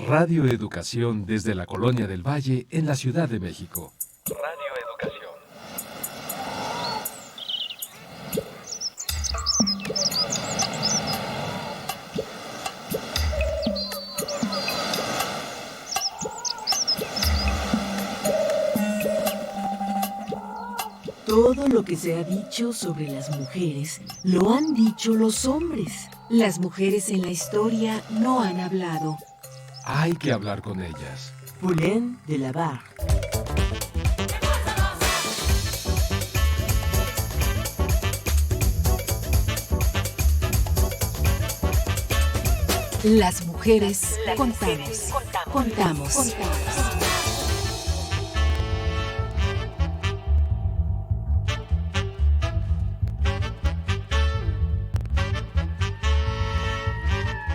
Radio Educación desde la Colonia del Valle en la Ciudad de México. Radio Educación. Todo lo que se ha dicho sobre las mujeres lo han dicho los hombres. Las mujeres en la historia no han hablado. Hay que hablar con ellas. Poulain de la Barre. Las mujeres contamos. Contamos.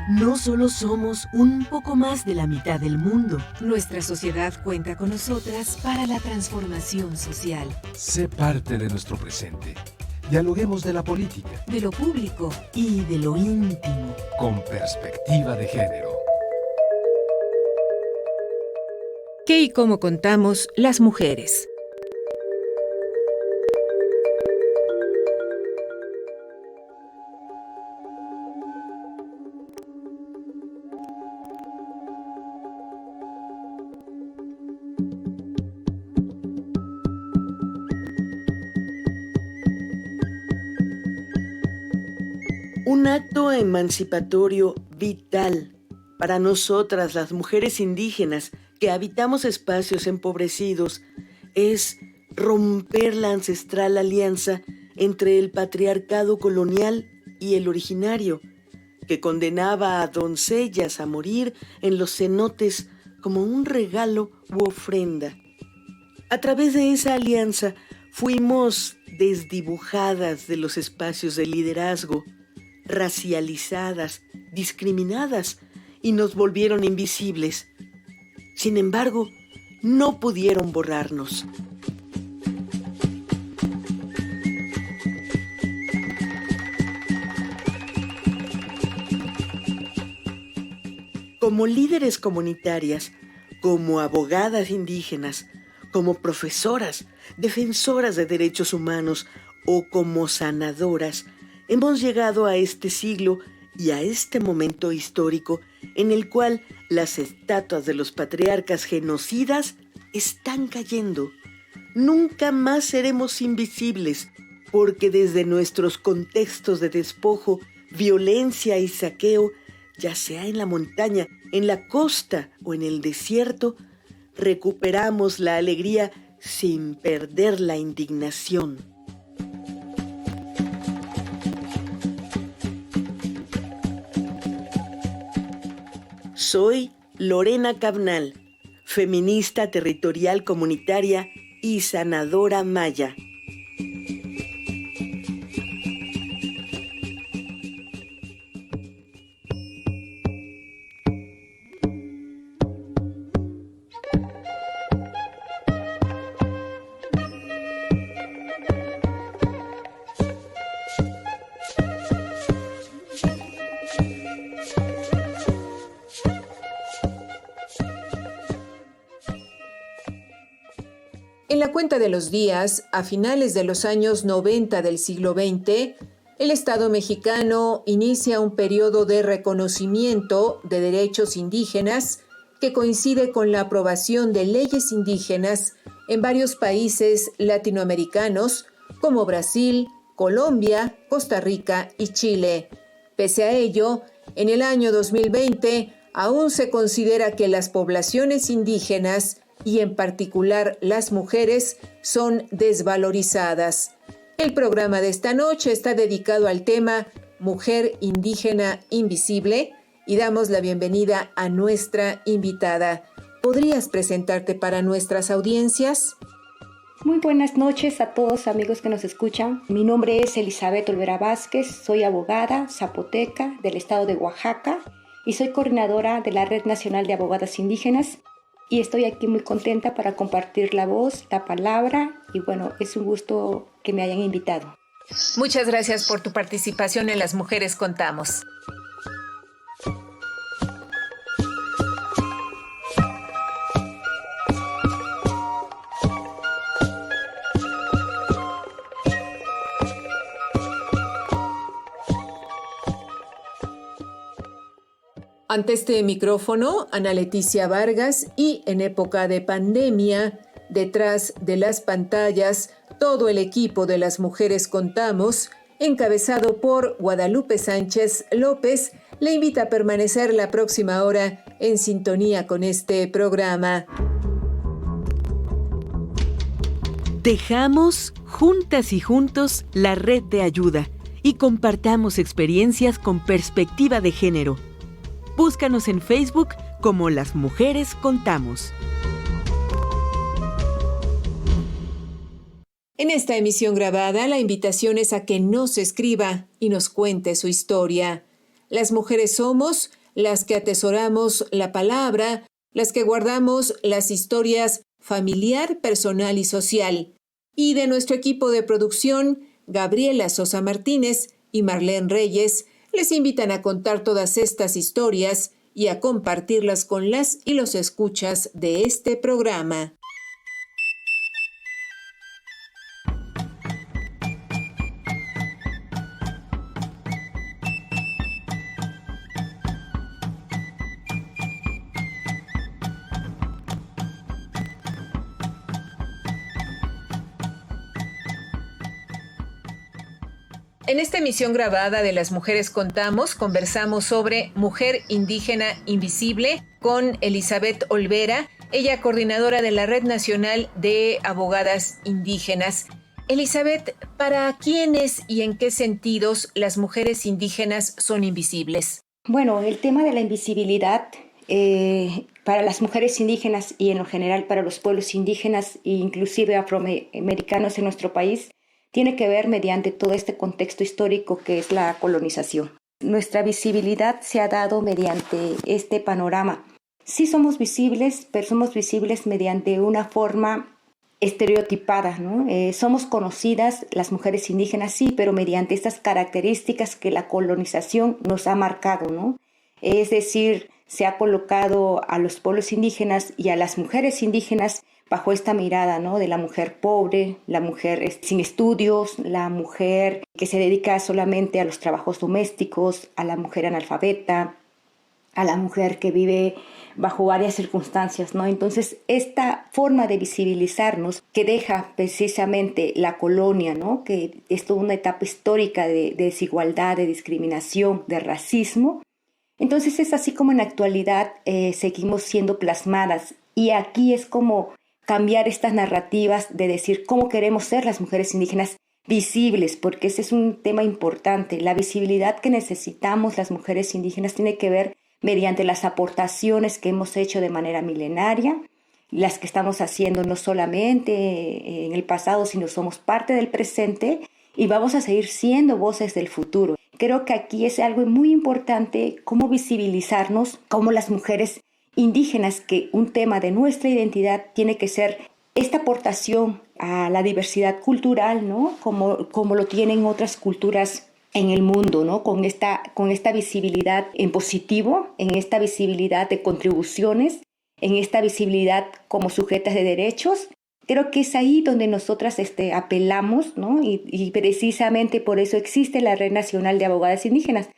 No solo somos un poco más de la mitad del mundo. Nuestra sociedad cuenta con nosotras para la transformación social. Sé parte de nuestro presente. Dialoguemos de la política, de lo público y de lo íntimo. Con perspectiva de género. ¿Qué y cómo contamos las mujeres? Un acto emancipatorio vital para nosotras, las mujeres indígenas que habitamos espacios empobrecidos, es romper la ancestral alianza entre el patriarcado colonial y el originario, que condenaba a doncellas a morir en los cenotes como un regalo u ofrenda. A través de esa alianza fuimos desdibujadas de los espacios de liderazgo, racializadas, discriminadas, y nos volvieron invisibles. Sin embargo, no pudieron borrarnos. Como líderes comunitarias, como abogadas indígenas, como profesoras, defensoras de derechos humanos o como sanadoras, hemos llegado a este siglo y a este momento histórico en el cual las estatuas de los patriarcas genocidas están cayendo. Nunca más seremos invisibles, porque desde nuestros contextos de despojo, violencia y saqueo, ya sea en la montaña, en la costa o en el desierto, recuperamos la alegría sin perder la indignación. Soy Lorena Cabnal, feminista territorial comunitaria y sanadora maya. En la cuenta de los días, a finales de los años 90 del siglo XX, el Estado mexicano inicia un periodo de reconocimiento de derechos indígenas que coincide con la aprobación de leyes indígenas en varios países latinoamericanos como Brasil, Colombia, Costa Rica y Chile. Pese a ello, en el año 2020 aún se considera que las poblaciones indígenas y en particular las mujeres son desvalorizadas. El programa de esta noche está dedicado al tema Mujer Indígena Invisible y damos la bienvenida a nuestra invitada. ¿Podrías presentarte para nuestras audiencias? Muy buenas noches a todos amigos que nos escuchan. Mi nombre es Elizabeth Olvera Vázquez, soy abogada zapoteca del estado de Oaxaca y soy coordinadora de la Red Nacional de Abogadas Indígenas. Y estoy aquí muy contenta para compartir la voz, la palabra y bueno, es un gusto que me hayan invitado. Muchas gracias por tu participación en Las Mujeres Contamos. Ante este micrófono, Ana Leticia Vargas, y en época de pandemia, detrás de las pantallas, todo el equipo de Las Mujeres Contamos, encabezado por Guadalupe Sánchez López, le invita a permanecer la próxima hora en sintonía con este programa. Tejamos juntas y juntos la red de ayuda y compartamos experiencias con perspectiva de género. Búscanos en Facebook como Las Mujeres Contamos. En esta emisión grabada, la invitación es a que nos escriba y nos cuente su historia. Las mujeres somos las que atesoramos la palabra, las que guardamos las historias familiar, personal y social. Y de nuestro equipo de producción, Gabriela Sosa Martínez y Marlene Reyes, les invitan a contar todas estas historias y a compartirlas con las y los escuchas de este programa. En esta emisión grabada de Las Mujeres Contamos, conversamos sobre Mujer Indígena Invisible con Elizabeth Olvera, ella coordinadora de la Red Nacional de Abogadas Indígenas. Elizabeth, ¿para quiénes y en qué sentidos las mujeres indígenas son invisibles? Bueno, el tema de la invisibilidad para las mujeres indígenas y en lo general para los pueblos indígenas e inclusive afroamericanos en nuestro país tiene que ver mediante todo este contexto histórico que es la colonización. Nuestra visibilidad se ha dado mediante este panorama. Sí somos visibles, pero somos visibles mediante una forma estereotipada, ¿no? Somos conocidas las mujeres indígenas, sí, pero mediante estas características que la colonización nos ha marcado, ¿no? Es decir, se ha colocado a los pueblos indígenas y a las mujeres indígenas bajo esta mirada, ¿no? De la mujer pobre, la mujer sin estudios, la mujer que se dedica solamente a los trabajos domésticos, a la mujer analfabeta, a la mujer que vive bajo varias circunstancias, ¿no? Entonces, esta forma de visibilizarnos que deja precisamente la colonia, ¿no? Que es toda una etapa histórica de desigualdad, de discriminación, de racismo. Entonces, es así como en la actualidad seguimos siendo plasmadas. Y aquí es como cambiar estas narrativas de decir cómo queremos ser las mujeres indígenas visibles, porque ese es un tema importante. La visibilidad que necesitamos las mujeres indígenas tiene que ver mediante las aportaciones que hemos hecho de manera milenaria, las que estamos haciendo no solamente en el pasado, sino somos parte del presente y vamos a seguir siendo voces del futuro. Creo que aquí es algo muy importante cómo visibilizarnos como las mujeres indígenas, que un tema de nuestra identidad tiene que ser esta aportación a la diversidad cultural, ¿no? Como lo tienen otras culturas en el mundo, ¿no? Con esta visibilidad en positivo, en esta visibilidad de contribuciones, en esta visibilidad como sujetas de derechos. Creo que es ahí donde nosotras apelamos, ¿no? Y precisamente por eso existe la Red Nacional de Abogadas Indígenas.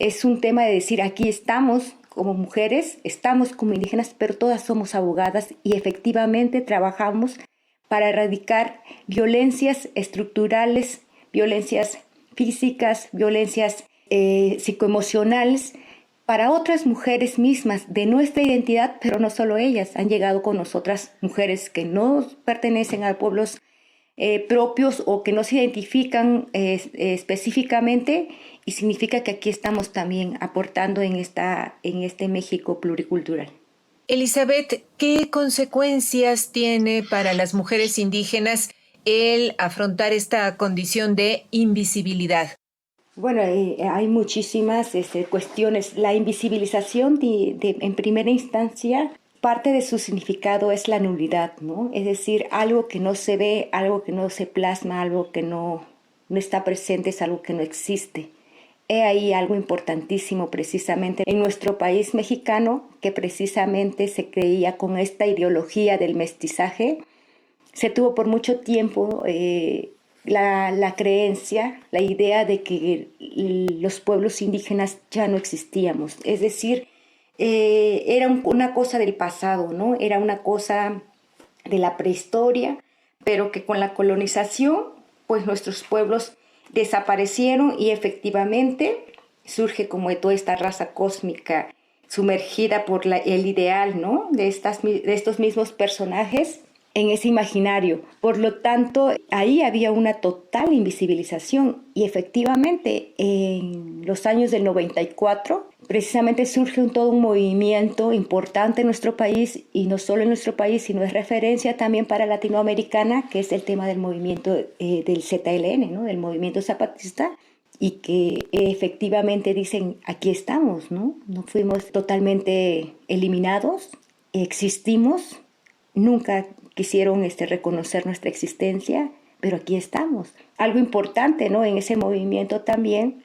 Es un tema de decir, aquí estamos como mujeres, estamos como indígenas, pero todas somos abogadas y efectivamente trabajamos para erradicar violencias estructurales, violencias físicas, violencias psicoemocionales para otras mujeres mismas de nuestra identidad, pero no solo ellas. Han llegado con nosotras mujeres que no pertenecen a pueblos propios o que no se identifican específicamente, y significa que aquí estamos también aportando en este México pluricultural. Elizabeth, ¿qué consecuencias tiene para las mujeres indígenas el afrontar esta condición de invisibilidad? Bueno, hay muchísimas cuestiones. La invisibilización en primera instancia, parte de su significado es la nulidad, ¿no? Es decir, algo que no se ve, algo que no se plasma, algo que no está presente, es algo que no existe. He ahí algo importantísimo precisamente en nuestro país mexicano, que precisamente se creía con esta ideología del mestizaje. Se tuvo por mucho tiempo la creencia, la idea de que los pueblos indígenas ya no existíamos. Es decir, era una cosa del pasado, ¿no? Era una cosa de la prehistoria, pero que con la colonización, pues nuestros pueblos desaparecieron y efectivamente surge como de toda esta raza cósmica sumergida por el ideal, ¿no? de estos mismos personajes en ese imaginario. Por lo tanto, ahí había una total invisibilización y efectivamente en los años del 94 precisamente surge todo un movimiento importante en nuestro país, y no solo en nuestro país, sino es referencia también para Latinoamericana, que es el tema del movimiento del ZLN, ¿no? Del movimiento zapatista, y que efectivamente dicen, aquí estamos, ¿no? No fuimos totalmente eliminados, existimos, nunca quisieron reconocer nuestra existencia, pero aquí estamos. Algo importante, ¿no? En ese movimiento también,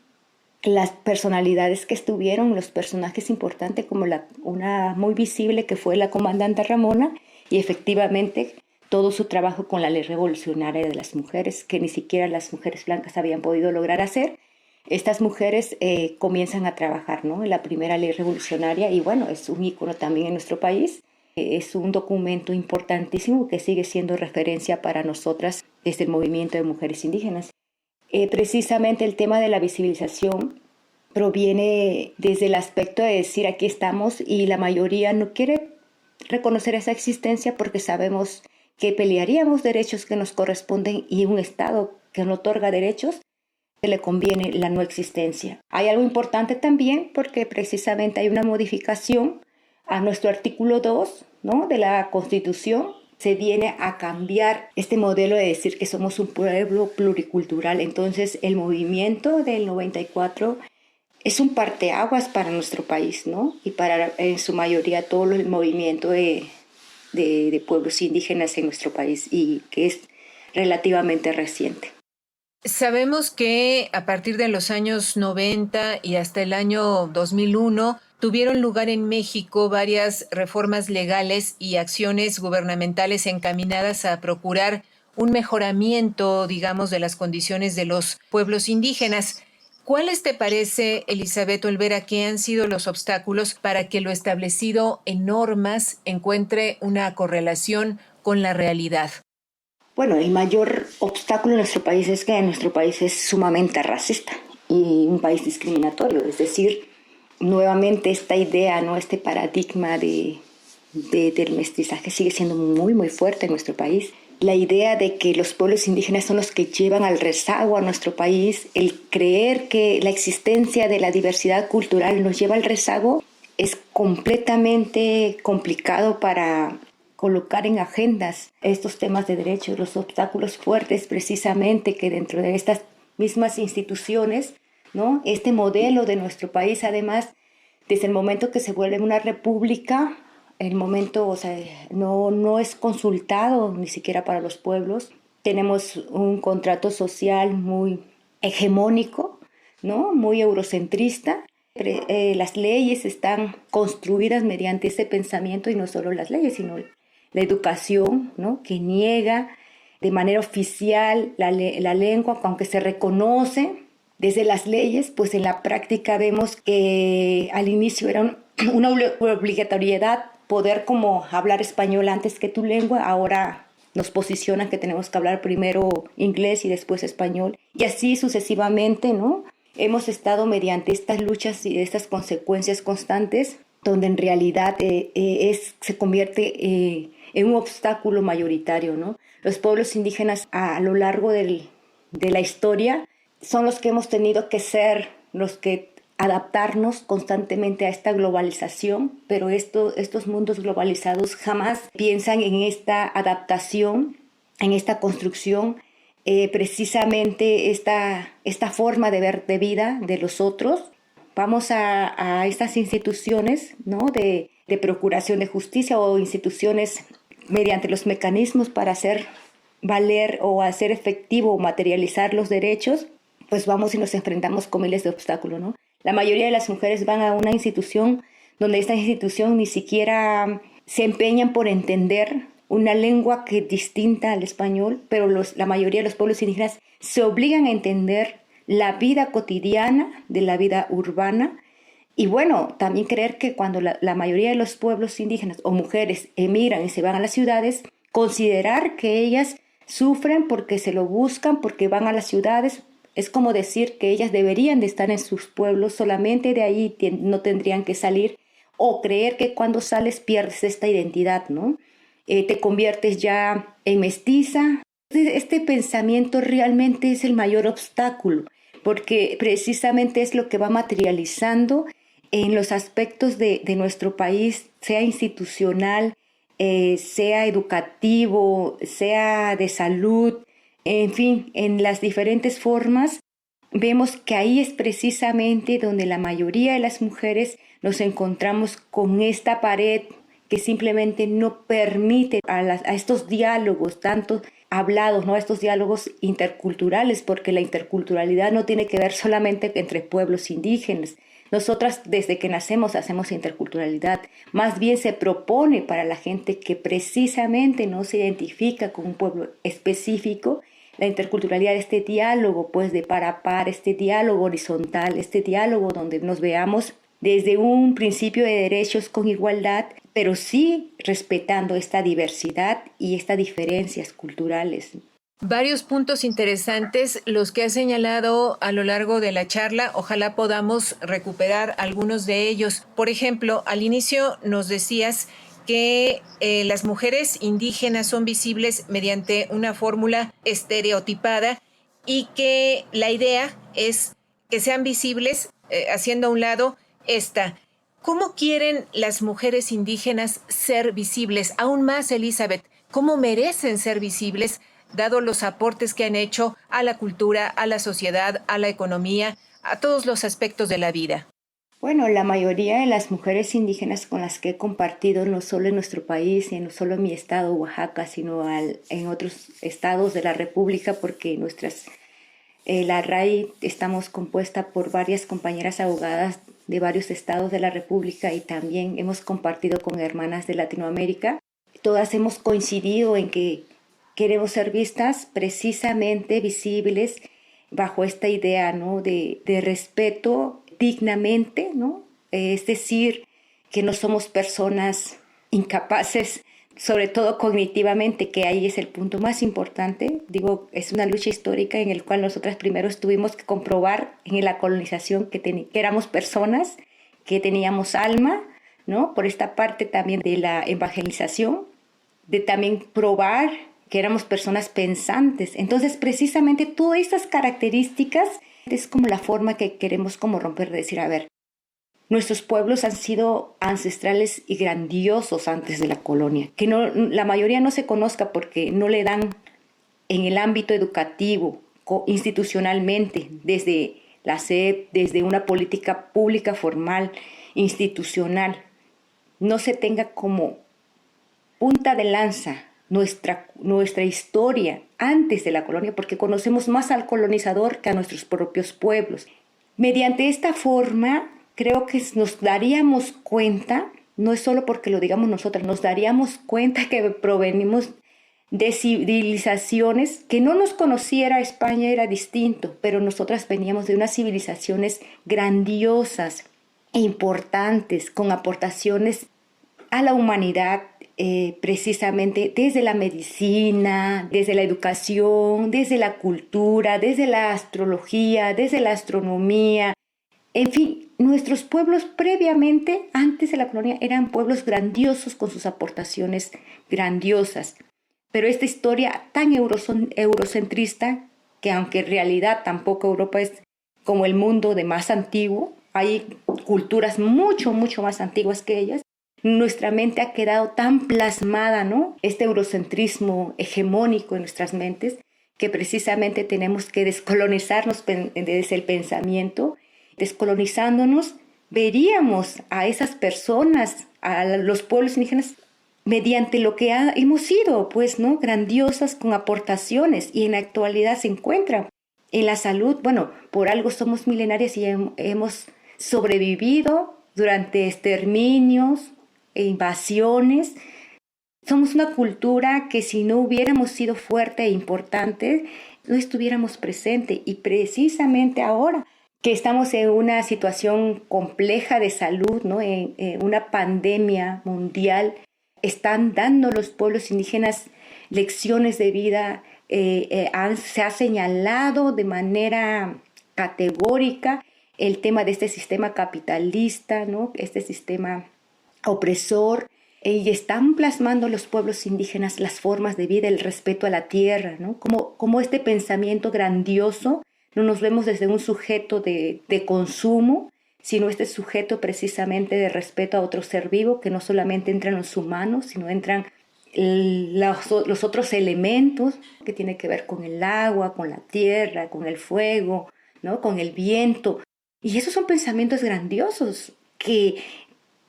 las personalidades que estuvieron, los personajes importantes, como una muy visible que fue la comandante Ramona, y efectivamente todo su trabajo con la ley revolucionaria de las mujeres, que ni siquiera las mujeres blancas habían podido lograr hacer. Estas mujeres comienzan a trabajar, ¿no? En la primera ley revolucionaria, y bueno, es un ícono también en nuestro país. Es un documento importantísimo que sigue siendo referencia para nosotras desde el movimiento de mujeres indígenas. Precisamente el tema de la visibilización proviene desde el aspecto de decir aquí estamos, y la mayoría no quiere reconocer esa existencia porque sabemos que pelearíamos derechos que nos corresponden, y un Estado que no otorga derechos se le conviene la no existencia. Hay algo importante también porque precisamente hay una modificación a nuestro artículo 2, ¿no? De la Constitución. Se viene a cambiar este modelo de decir que somos un pueblo pluricultural. Entonces el movimiento del 94 es un parteaguas para nuestro país, ¿no? Y para en su mayoría todo el movimiento de pueblos indígenas en nuestro país, y que es relativamente reciente. Sabemos que a partir de los años 90 y hasta el año 2001 tuvieron lugar en México varias reformas legales y acciones gubernamentales encaminadas a procurar un mejoramiento, digamos, de las condiciones de los pueblos indígenas. ¿Cuáles te parece, Elizabeth Olvera, que han sido los obstáculos para que lo establecido en normas encuentre una correlación con la realidad? Bueno, el mayor obstáculo en nuestro país es que nuestro país es sumamente racista y un país discriminatorio. Es decir, nuevamente esta idea, ¿no? Este paradigma del mestizaje sigue siendo muy, muy fuerte en nuestro país. La idea de que los pueblos indígenas son los que llevan al rezago a nuestro país, el creer que la existencia de la diversidad cultural nos lleva al rezago, es completamente complicado para colocar en agendas estos temas de derechos, los obstáculos fuertes precisamente que dentro de estas mismas instituciones, ¿no? Este modelo de nuestro país, además, desde el momento que se vuelve una república, el momento, o sea, no es consultado ni siquiera para los pueblos. Tenemos un contrato social muy hegemónico, ¿no? Muy eurocentrista. Las leyes están construidas mediante ese pensamiento, y no solo las leyes, sino la educación, ¿no? Que niega de manera oficial la lengua, aunque se reconoce desde las leyes, pues en la práctica vemos que al inicio era una obligatoriedad poder como hablar español antes que tu lengua. Ahora nos posicionan que tenemos que hablar primero inglés y después español, y así sucesivamente, ¿no? Hemos estado mediante estas luchas y estas consecuencias constantes, donde en realidad se convierte en un obstáculo mayoritario, ¿no? Los pueblos indígenas a lo largo de la historia son los que hemos tenido que ser, los que adaptarnos constantemente a esta globalización, pero estos mundos globalizados jamás piensan en esta adaptación, en esta construcción, precisamente esta forma de ver de vida de los otros. Vamos a estas instituciones, ¿no? de procuración de justicia, o instituciones mediante los mecanismos para hacer valer o hacer efectivo o materializar los derechos, pues vamos y nos enfrentamos con miles de obstáculos, ¿no? La mayoría de las mujeres van a una institución donde esta institución ni siquiera se empeñan por entender una lengua que es distinta al español, pero la mayoría de los pueblos indígenas se obligan a entender la vida cotidiana de la vida urbana, Y bueno, también creer que cuando la mayoría de los pueblos indígenas o mujeres emigran y se van a las ciudades, considerar que ellas sufren porque se lo buscan, porque van a las ciudades, es como decir que ellas deberían de estar en sus pueblos, solamente de ahí no tendrían que salir, o creer que cuando sales pierdes esta identidad, ¿no? Te conviertes ya en mestiza. Este pensamiento realmente es el mayor obstáculo, porque precisamente es lo que va materializando en los aspectos de nuestro país, sea institucional, sea educativo, sea de salud, en fin, en las diferentes formas, vemos que ahí es precisamente donde la mayoría de las mujeres nos encontramos con esta pared que simplemente no permite a estos diálogos, tanto hablados, ¿no? A estos diálogos interculturales, porque la interculturalidad no tiene que ver solamente entre pueblos indígenas. Nosotras desde que nacemos hacemos interculturalidad, más bien se propone para la gente que precisamente no se identifica con un pueblo específico, la interculturalidad, este diálogo pues de par a par, este diálogo horizontal, este diálogo donde nos veamos desde un principio de derechos con igualdad, pero sí respetando esta diversidad y estas diferencias culturales. Varios puntos interesantes los que has señalado a lo largo de la charla. Ojalá podamos recuperar algunos de ellos. Por ejemplo, al inicio nos decías que las mujeres indígenas son visibles mediante una fórmula estereotipada y que la idea es que sean visibles haciendo a un lado esta. ¿Cómo quieren las mujeres indígenas ser visibles? Aún más, Elizabeth, ¿cómo merecen ser visibles, dado los aportes que han hecho a la cultura, a la sociedad, a la economía, a todos los aspectos de la vida? Bueno, la mayoría de las mujeres indígenas con las que he compartido, no solo en nuestro país, y no solo en mi estado, Oaxaca, sino en otros estados de la República, porque la RAI estamos compuesta por varias compañeras abogadas de varios estados de la República y también hemos compartido con hermanas de Latinoamérica. Todas hemos coincidido en que queremos ser vistas precisamente visibles bajo esta idea, ¿no? de respeto dignamente, ¿no? Es decir, que no somos personas incapaces, sobre todo cognitivamente, que ahí es el punto más importante. Digo, es una lucha histórica en la cual nosotras primero tuvimos que comprobar en la colonización que éramos personas, que teníamos alma, ¿no? Por esta parte también de la evangelización, de también probar que éramos personas pensantes. Entonces, precisamente todas estas características es como la forma que queremos como romper, de decir, a ver, nuestros pueblos han sido ancestrales y grandiosos antes de la colonia, que la mayoría no se conozca porque no le dan en el ámbito educativo, institucionalmente, desde la SEP, desde una política pública formal, institucional, no se tenga como punta de lanza nuestra historia antes de la colonia, porque conocemos más al colonizador que a nuestros propios pueblos. Mediante esta forma, creo que nos daríamos cuenta, no es solo porque lo digamos nosotras, nos daríamos cuenta que provenimos de civilizaciones que no nos conociera España, era distinto, pero nosotras veníamos de unas civilizaciones grandiosas e importantes, con aportaciones a la humanidad, precisamente desde la medicina, desde la educación, desde la cultura, desde la astrología, desde la astronomía. En fin, nuestros pueblos previamente, antes de la colonia, eran pueblos grandiosos con sus aportaciones grandiosas. Pero esta historia tan eurocentrista, que aunque en realidad tampoco Europa es como el mundo de más antiguo, hay culturas mucho, mucho más antiguas que ellas, nuestra mente ha quedado tan plasmada, ¿no? Este eurocentrismo hegemónico en nuestras mentes, que precisamente tenemos que descolonizarnos desde el pensamiento. Descolonizándonos, veríamos a esas personas, a los pueblos indígenas, mediante lo que hemos sido, pues, ¿no? Grandiosas, con aportaciones, y en la actualidad se encuentran. En la salud, bueno, por algo somos milenarias y hemos sobrevivido durante exterminios e invasiones. Somos una cultura que si no hubiéramos sido fuerte e importante, no estuviéramos presentes. Y precisamente ahora que estamos en una situación compleja de salud, ¿no? En una pandemia mundial. Están dando los pueblos indígenas lecciones de vida. Se ha señalado de manera categórica el tema de este sistema capitalista, ¿no? Este sistema opresor, y están plasmando los pueblos indígenas las formas de vida, el respeto a la tierra, ¿no? Como este pensamiento grandioso. No nos vemos desde un sujeto de consumo, sino este sujeto precisamente de respeto a otro ser vivo, que no solamente entran los humanos, sino entran los otros elementos que tienen que ver con el agua, con la tierra, con el fuego, ¿no? Con el viento. Y esos son pensamientos grandiosos que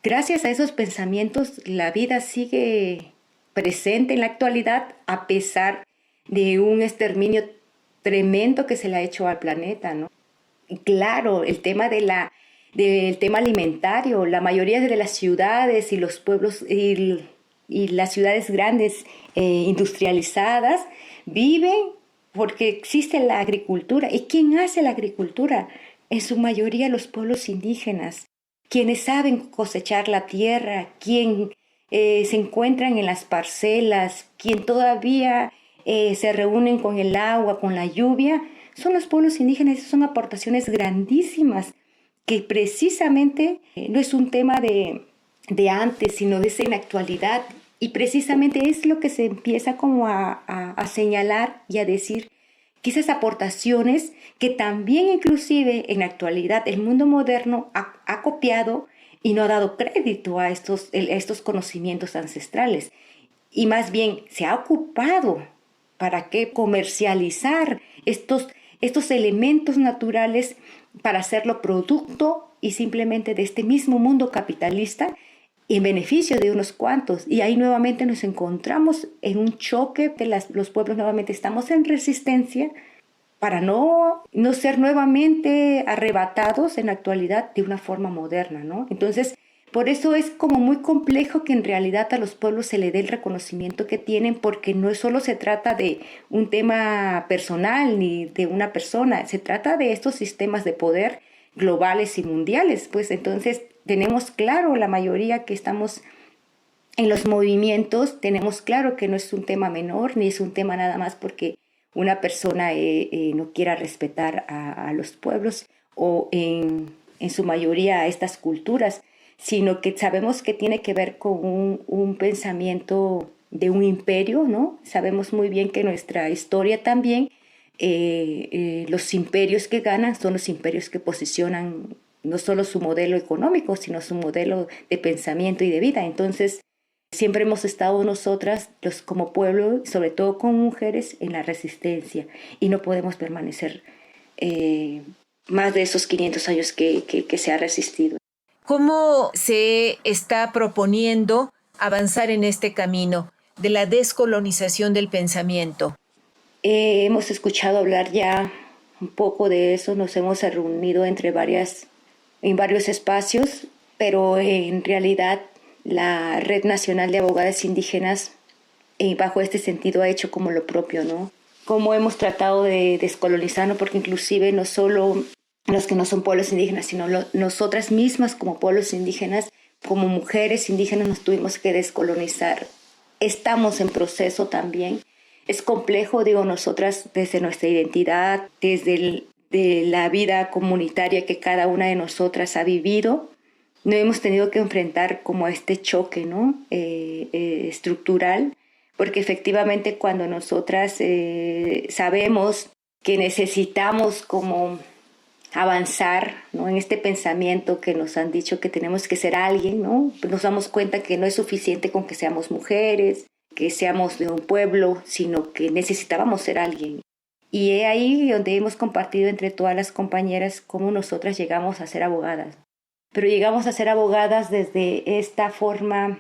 gracias a esos pensamientos la vida sigue presente en la actualidad a pesar de un exterminio tremendo que se le ha hecho al planeta, ¿no? Y claro, el tema del tema alimentario, la mayoría de las ciudades y los pueblos y las ciudades grandes industrializadas viven porque existe la agricultura. ¿Y quién hace la agricultura? En su mayoría los pueblos indígenas, quienes saben cosechar la tierra, quien se encuentran en las parcelas, quien todavía se reúnen con el agua, con la lluvia, son los pueblos indígenas. Son aportaciones grandísimas que precisamente no es un tema de antes, sino de en la actualidad. Y precisamente es lo que se empieza como a señalar y a decir que esas aportaciones que también inclusive en la actualidad el mundo moderno ha copiado y no ha dado crédito a estos conocimientos ancestrales. Y más bien se ha ocupado para qué comercializar estos elementos naturales para hacerlo producto y simplemente de este mismo mundo capitalista en beneficio de unos cuantos. Y ahí nuevamente nos encontramos en un choque de los pueblos. Nuevamente estamos en resistencia para no ser nuevamente arrebatados en la actualidad de una forma moderna, ¿no? Entonces, por eso es como muy complejo que en realidad a los pueblos se le dé el reconocimiento que tienen, porque no solo se trata de un tema personal ni de una persona, se trata de estos sistemas de poder globales y mundiales. Pues entonces tenemos claro, la mayoría que estamos en los movimientos, tenemos claro que no es un tema menor, ni es un tema nada más porque una persona no quiera respetar a los pueblos o en su mayoría a estas culturas, sino que sabemos que tiene que ver con un pensamiento de un imperio, ¿no? Sabemos muy bien que nuestra historia también, los imperios que ganan son los imperios que posicionan no solo su modelo económico, sino su modelo de pensamiento y de vida. Entonces, siempre hemos estado nosotras, como pueblo, sobre todo con mujeres, en la resistencia, y no podemos permanecer más de esos 500 años que se ha resistido. ¿Cómo se está proponiendo avanzar en este camino de la descolonización del pensamiento? Hemos escuchado hablar ya un poco de eso, nos hemos reunido en varios espacios, pero en realidad la Red Nacional de Abogadas Indígenas, bajo este sentido, ha hecho como lo propio, ¿no? Cómo hemos tratado de descolonizarnos, porque inclusive no solo los que no son pueblos indígenas, sino nosotras mismas como pueblos indígenas, como mujeres indígenas, nos tuvimos que descolonizar. Estamos en proceso también. Es complejo, nosotras desde nuestra identidad, desde de la vida comunitaria que cada una de nosotras ha vivido, no hemos tenido que enfrentar como este choque, ¿no? Estructural, porque efectivamente cuando nosotras sabemos que necesitamos como avanzar, ¿no? En este pensamiento que nos han dicho que tenemos que ser alguien, ¿no? Pues nos damos cuenta que no es suficiente con que seamos mujeres, que seamos de un pueblo, sino que necesitábamos ser alguien. Y es ahí donde hemos compartido entre todas las compañeras cómo nosotras llegamos a ser abogadas. Pero llegamos a ser abogadas desde esta forma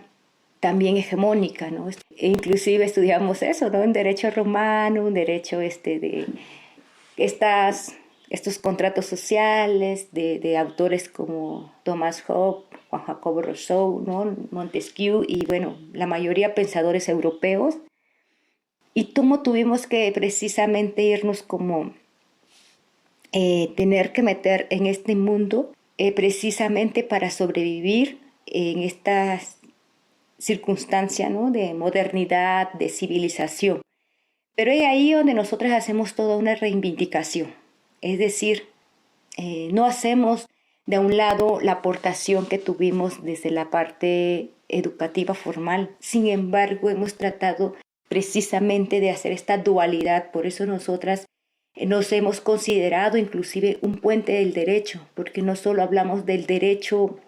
también hegemónica, ¿no? E inclusive estudiamos eso, ¿no? Un derecho romano, un derecho de estos contratos sociales de autores como Thomas Hobbes, Juan Jacobo Rousseau, ¿no? Montesquieu y, bueno, la mayoría pensadores europeos. Y cómo tuvimos que precisamente irnos como tener que meter en este mundo precisamente para sobrevivir en estas circunstancias, ¿no?, de modernidad, de civilización. Pero es ahí donde nosotros hacemos toda una reivindicación. Es decir, no hacemos de un lado la aportación que tuvimos desde la parte educativa formal. Sin embargo, hemos tratado precisamente de hacer esta dualidad. Por eso nosotras nos hemos considerado inclusive un puente del derecho, porque no solo hablamos del derecho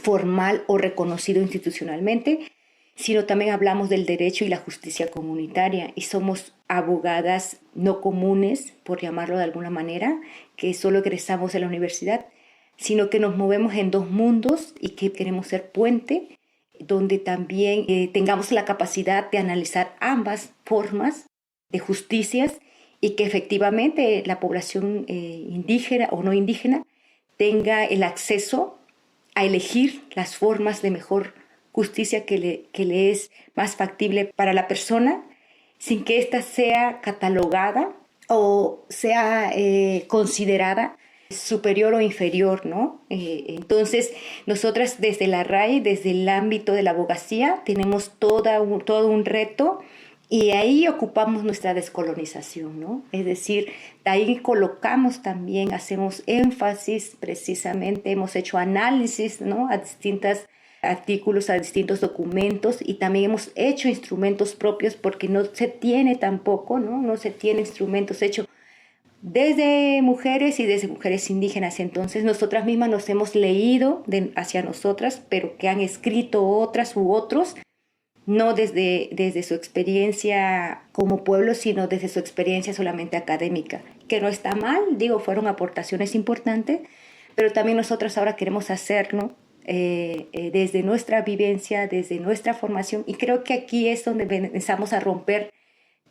formal o reconocido institucionalmente, sino también hablamos del derecho y la justicia comunitaria, y somos abogadas no comunes, por llamarlo de alguna manera, que solo egresamos de la universidad, sino que nos movemos en dos mundos y que queremos ser puente, donde también tengamos la capacidad de analizar ambas formas de justicias y que efectivamente la población indígena o no indígena tenga el acceso a elegir las formas de mejor justicia que le es más factible para la persona, sin que ésta sea catalogada o sea considerada superior o inferior, ¿no? Entonces, nosotras desde la RAI, desde el ámbito de la abogacía, tenemos todo un reto, y ahí ocupamos nuestra descolonización, ¿no? Es decir, de ahí colocamos también, hacemos énfasis precisamente, hemos hecho análisis, ¿no?, a distintos artículos, a distintos documentos, y también hemos hecho instrumentos propios porque no se tiene tampoco, ¿no? No se tiene instrumentos hechos desde mujeres y desde mujeres indígenas. Entonces nosotras mismas nos hemos leído hacia nosotras, pero que han escrito otras u otros, no desde su experiencia como pueblo, sino desde su experiencia solamente académica, que no está mal, digo, fueron aportaciones importantes, pero también nosotros ahora queremos hacer, ¿no?, desde nuestra vivencia, desde nuestra formación, y creo que aquí es donde empezamos a romper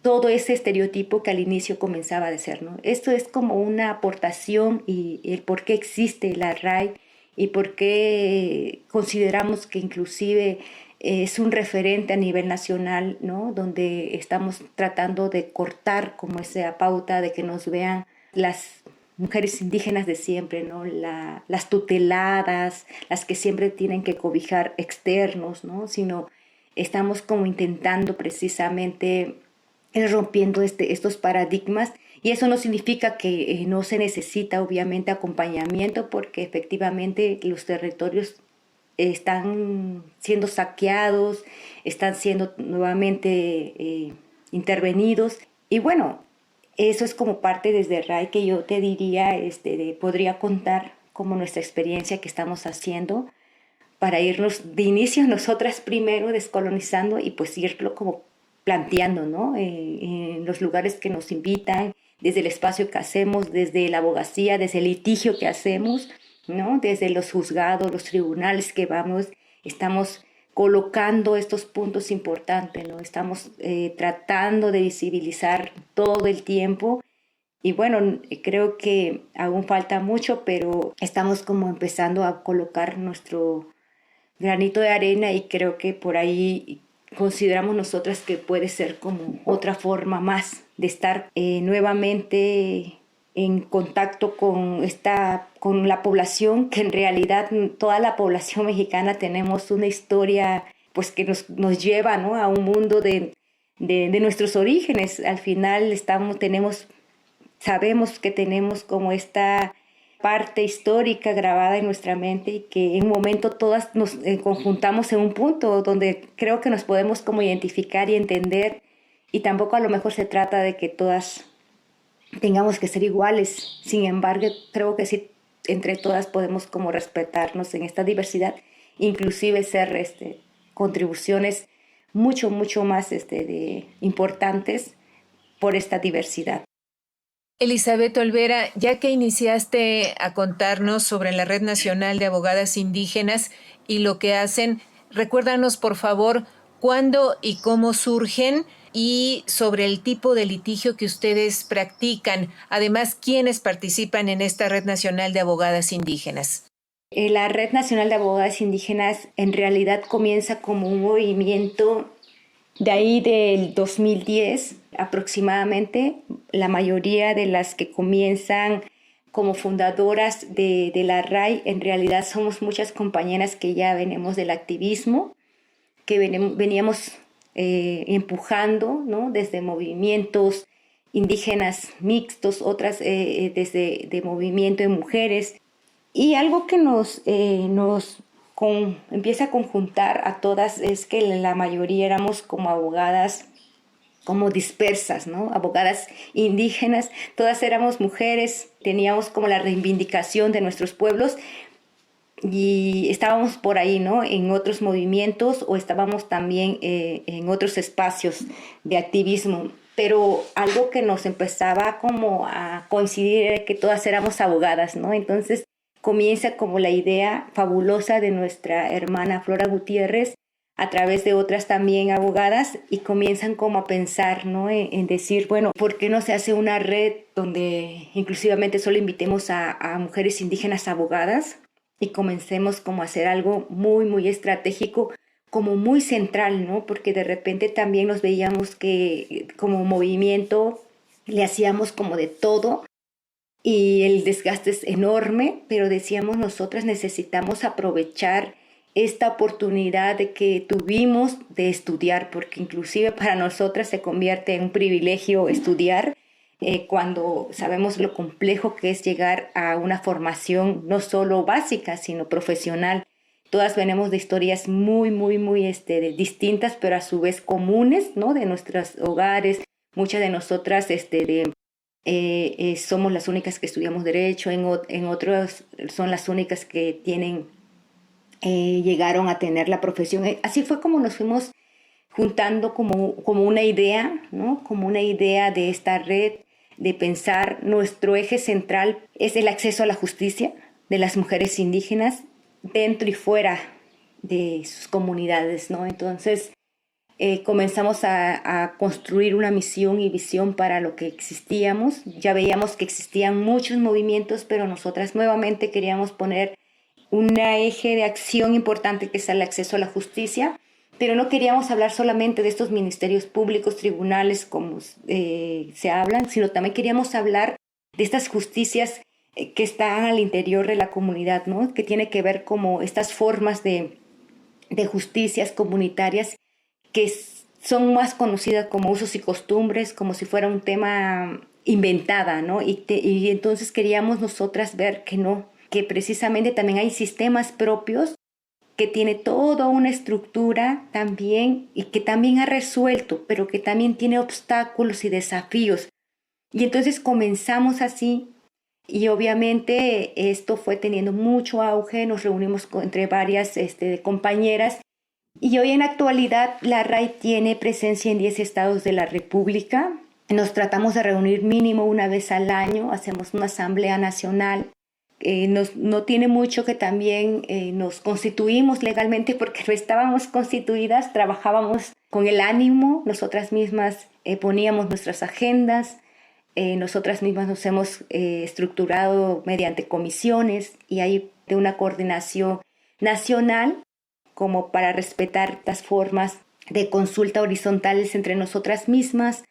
todo ese estereotipo que al inicio comenzaba a ser, ¿no? Esto es como una aportación, y el por qué existe la RAI y por qué consideramos que inclusive es un referente a nivel nacional, ¿no?, donde estamos tratando de cortar como esa pauta de que nos vean las mujeres indígenas de siempre, ¿no?, las tuteladas, las que siempre tienen que cobijar externos, ¿no?, sino estamos como intentando precisamente rompiendo estos paradigmas, y eso no significa que no se necesita obviamente acompañamiento, porque efectivamente los territorios están siendo saqueados, están siendo nuevamente intervenidos, y bueno, eso es como parte desde RAI que yo te diría, podría contar como nuestra experiencia que estamos haciendo para irnos de inicio nosotras primero descolonizando, y pues irlo como planteando, ¿no?, en los lugares que nos invitan, desde el espacio que hacemos, desde la abogacía, desde el litigio que hacemos, ¿no?, desde los juzgados, los tribunales que vamos, estamos colocando estos puntos importantes, ¿no? Estamos tratando de visibilizar todo el tiempo, y bueno, creo que aún falta mucho, pero estamos como empezando a colocar nuestro granito de arena, y creo que por ahí consideramos nosotras que puede ser como otra forma más de estar nuevamente en contacto con la población, que en realidad toda la población mexicana tenemos una historia pues que nos lleva, ¿no?, a un mundo de nuestros orígenes. Al final sabemos que tenemos como esta parte histórica grabada en nuestra mente, y que en un momento todas nos conjuntamos en un punto donde creo que nos podemos como identificar y entender, y tampoco a lo mejor se trata de que todas tengamos que ser iguales. Sin embargo, creo que sí, entre todas podemos como respetarnos en esta diversidad, inclusive ser contribuciones mucho más importantes por esta diversidad. Elizabeth Olvera, ya que iniciaste a contarnos sobre la Red Nacional de Abogadas Indígenas y lo que hacen, recuérdanos por favor cuándo y cómo surgen, y sobre el tipo de litigio que ustedes practican. Además, ¿quiénes participan en esta Red Nacional de Abogadas Indígenas? La Red Nacional de Abogadas Indígenas en realidad comienza como un movimiento De ahí del 2010 aproximadamente, la mayoría de las que comienzan como fundadoras de la RAI, en realidad somos muchas compañeras que ya venimos del activismo, que veníamos empujando, ¿no? Desde movimientos indígenas mixtos, otras desde de movimiento de mujeres. Y algo que empieza a conjuntar a todas es que la mayoría éramos como abogadas, como dispersas, ¿no? Abogadas indígenas, todas éramos mujeres, teníamos como la reivindicación de nuestros pueblos y estábamos por ahí, ¿no? En otros movimientos o estábamos también en otros espacios de activismo. Pero algo que nos empezaba como a coincidir era que todas éramos abogadas, ¿no? Entonces comienza como la idea fabulosa de nuestra hermana Flora Gutiérrez a través de otras también abogadas y comienzan como a pensar, ¿no? En decir, bueno, ¿por qué no se hace una red donde inclusivamente solo invitemos a mujeres indígenas abogadas y comencemos como a hacer algo muy, muy estratégico, como muy central, ¿no? Porque de repente también nos veíamos que como movimiento le hacíamos como de todo y el desgaste es enorme, pero decíamos nosotras necesitamos aprovechar esta oportunidad de que tuvimos de estudiar, porque inclusive para nosotras se convierte en un privilegio estudiar cuando sabemos lo complejo que es llegar a una formación no solo básica, sino profesional. Todas venimos de historias muy, muy, muy distintas, pero a su vez comunes, ¿no? De nuestros hogares. Muchas de nosotras somos las únicas que estudiamos Derecho, en otros son las únicas que llegaron a tener la profesión. Así fue como nos fuimos juntando como una idea, ¿no? Como una idea de esta red, de pensar nuestro eje central es el acceso a la justicia de las mujeres indígenas dentro y fuera de sus comunidades, ¿no? Entonces comenzamos a construir una misión y visión para lo que existíamos. Ya veíamos que existían muchos movimientos, pero nosotras nuevamente queríamos poner un eje de acción importante que es el acceso a la justicia, pero no queríamos hablar solamente de estos ministerios públicos, tribunales, como se hablan, sino también queríamos hablar de estas justicias que están al interior de la comunidad, ¿no? Que tiene que ver como estas formas de justicias comunitarias que son más conocidas como usos y costumbres, como si fuera un tema inventada, ¿no? Y entonces queríamos nosotras ver que no, que precisamente también hay sistemas propios que tiene toda una estructura también y que también ha resuelto, pero que también tiene obstáculos y desafíos. Y entonces comenzamos así y obviamente esto fue teniendo mucho auge, nos reunimos entre varias compañeras y hoy en la actualidad la RAI tiene presencia en 10 estados de la República. Nos tratamos de reunir mínimo una vez al año, hacemos una asamblea nacional. No tiene mucho que también nos constituimos legalmente porque no estábamos constituidas, trabajábamos con el ánimo, nosotras mismas poníamos nuestras agendas, nosotras mismas nos hemos estructurado mediante comisiones y hay de una coordinación nacional como para respetar las formas de consulta horizontales entre nosotras mismas.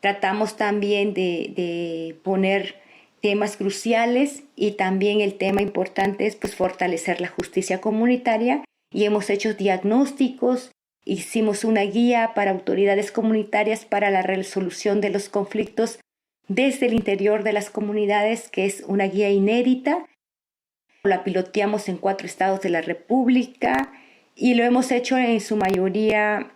Tratamos también de poner temas cruciales y también el tema importante es pues fortalecer la justicia comunitaria y hemos hecho diagnósticos, hicimos una guía para autoridades comunitarias para la resolución de los conflictos desde el interior de las comunidades, que es una guía inédita. La piloteamos en 4 estados de la República y lo hemos hecho en su mayoría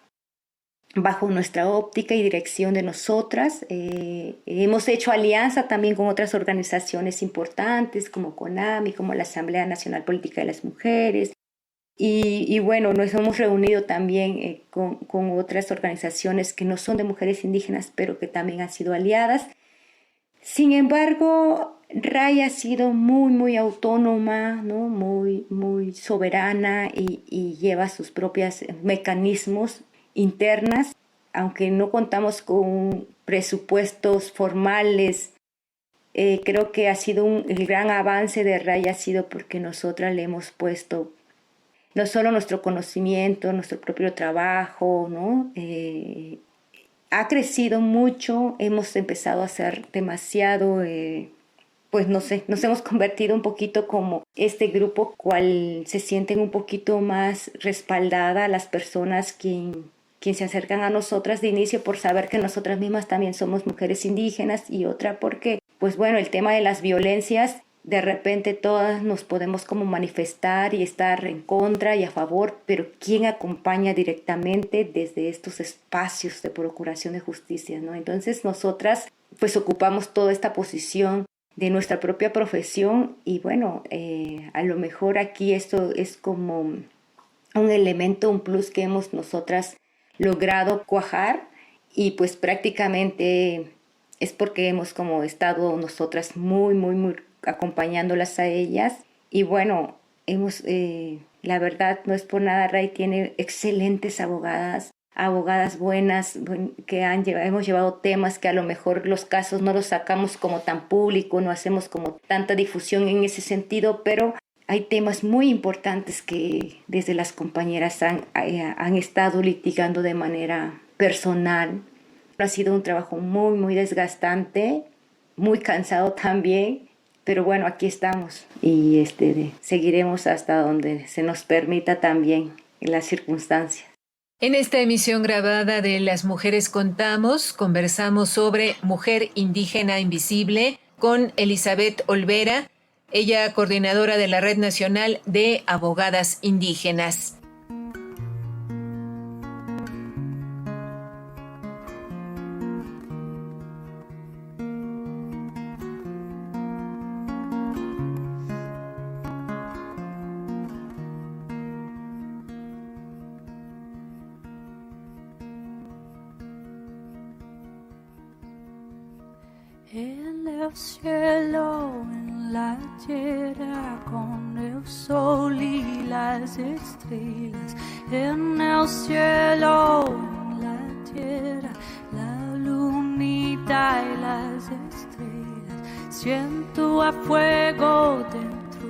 bajo nuestra óptica y dirección de nosotras. Hemos hecho alianza también con otras organizaciones importantes como CONAMI, como la Asamblea Nacional Política de las Mujeres. Y bueno, nos hemos reunido también con otras organizaciones que no son de mujeres indígenas, pero que también han sido aliadas. Sin embargo, RAI ha sido muy, muy autónoma, ¿no? Muy, muy soberana y lleva sus propios mecanismos internas, aunque no contamos con presupuestos formales. Creo que ha sido el gran avance de RAI ha sido porque nosotras le hemos puesto no solo nuestro conocimiento, nuestro propio trabajo, ¿no? Ha crecido mucho, hemos empezado a hacer demasiado, pues no sé, nos hemos convertido un poquito como este grupo cual se sienten un poquito más respaldada las personas quien se acercan a nosotras de inicio por saber que nosotras mismas también somos mujeres indígenas, y otra porque, pues bueno, el tema de las violencias, de repente todas nos podemos como manifestar y estar en contra y a favor, pero ¿quién acompaña directamente desde estos espacios de procuración de justicia, ¿no? Entonces nosotras pues ocupamos toda esta posición de nuestra propia profesión, y bueno, a lo mejor aquí esto es como un elemento, un plus que hemos nosotras logrado cuajar, y pues prácticamente es porque hemos como estado nosotras muy acompañándolas a ellas. Y bueno, la verdad no es por nada, Ray tiene excelentes abogadas buenas, que hemos llevado temas que a lo mejor los casos no los sacamos como tan público, no hacemos como tanta difusión en ese sentido, pero hay temas muy importantes que desde las compañeras han estado litigando de manera personal. Ha sido un trabajo muy desgastante, muy cansado también, pero bueno, aquí estamos y seguiremos hasta donde se nos permita también en las circunstancias. En esta emisión grabada de Las Mujeres Contamos, conversamos sobre Mujer Indígena Invisible con Elizabeth Olvera, ella coordinadora de la Red Nacional de Abogadas Indígenas. En el cielo, en la tierra, con el sol y las estrellas. En el cielo, en la tierra, la lunita y las estrellas. Siento a fuego dentro,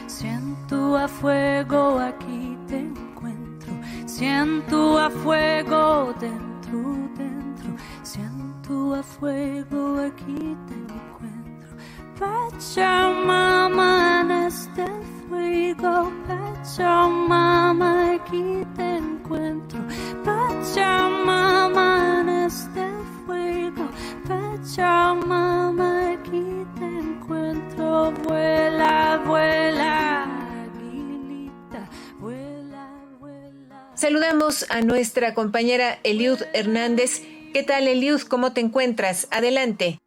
siento a fuego, aquí te encuentro. Siento a fuego dentro, siento a fuego, aquí te encuentro. Pachamama, en este fuego, Pachamama, aquí te encuentro. Pachamama, en este fuego, Pachamama, aquí te encuentro. Vuela, vuela, aguilita, vuela, vuela. Saludamos a nuestra compañera Eliud Hernández. ¿Qué tal, Eliud? ¿Cómo te encuentras? Adelante.